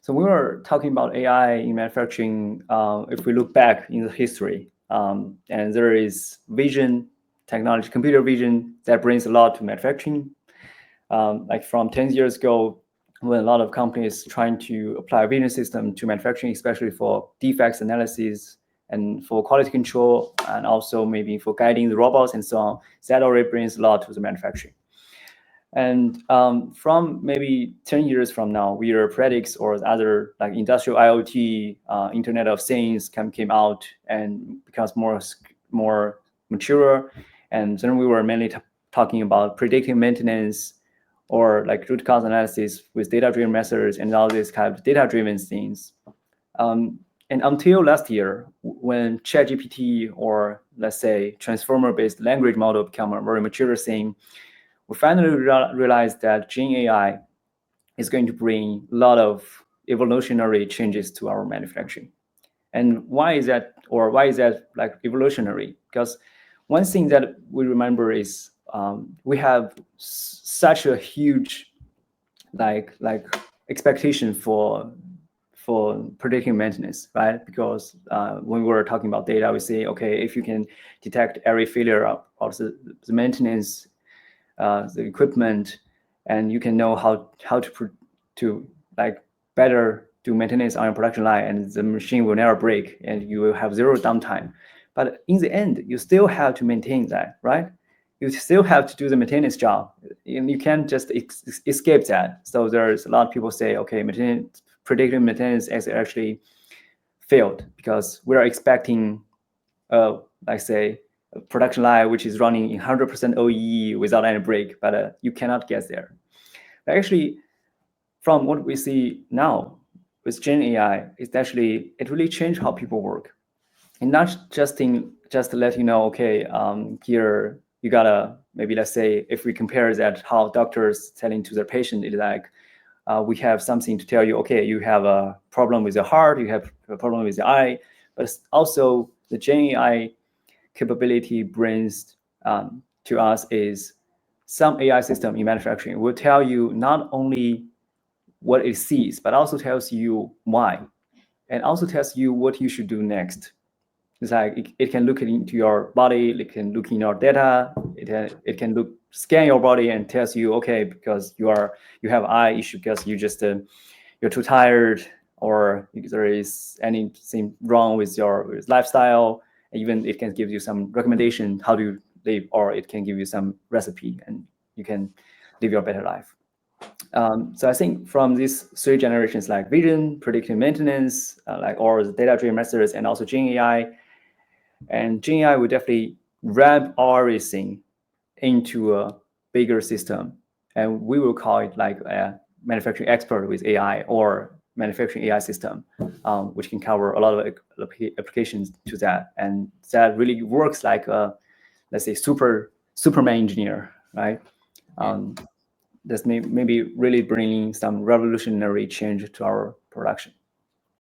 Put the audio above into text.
So we were talking about AI in manufacturing. If we look back in the history, and there is vision technology, computer vision that brings a lot to manufacturing. Like from 10 years ago, when a lot of companies trying to apply a vision system to manufacturing, especially for defects analysis and for quality control, and also maybe for guiding the robots and so on, that already brings a lot to the manufacturing. And from maybe 10 years from now, we are predicts or other like industrial IoT, Internet of Things came out and becomes more mature. And then we were mainly talking about predictive maintenance or like root cause analysis with data-driven methods and all these kind of data-driven things. And until last year, when ChatGPT or let's say transformer-based language model became a very mature thing, we finally realized that Gen AI is going to bring a lot of evolutionary changes to our manufacturing. And why is that, or why is that like evolutionary? Because one thing that we remember is we have such a huge like expectation for predictive maintenance, right? Because when we were talking about data, we say, okay, if you can detect every failure of the maintenance, the equipment, and you can know how to like better do maintenance on your production line, and the machine will never break, and you will have zero downtime. But in the end, you still have to maintain that, right? You still have to do the maintenance job, and you can't just escape that. So there's a lot of people say, okay, predictive maintenance has actually failed because we're expecting, like say, a production line which is running in 100% OEE without any break, but you cannot get there. But actually, from what we see now with Gen AI, it's actually, it really changed how people work. And not just to let you know, okay, here you gotta, maybe let's say, if we compare that, how doctors telling to their patient is like, we have something to tell you, okay, you have a problem with your heart, you have a problem with your eye, but also the Gen AI capability brings to us is some AI system in manufacturing will tell you not only what it sees, but also tells you why, and also tells you what you should do next. It's like it can look into your body, it can look in your data, it can scan your body and tells you, okay, because you have eye issue because you're too tired, or there is anything wrong with your lifestyle. Even it can give you some recommendation how to live, or it can give you some recipe and you can live your better life. So I think from these three generations, like vision, predictive maintenance, or the data-driven methods, and also Gen AI, and Gen AI will definitely wrap everything into a bigger system, and we will call it like a manufacturing expert with AI or manufacturing AI system, which can cover a lot of applications to that, and that really works like a, let's say, Superman engineer, right? That's maybe really bringing some revolutionary change to our production.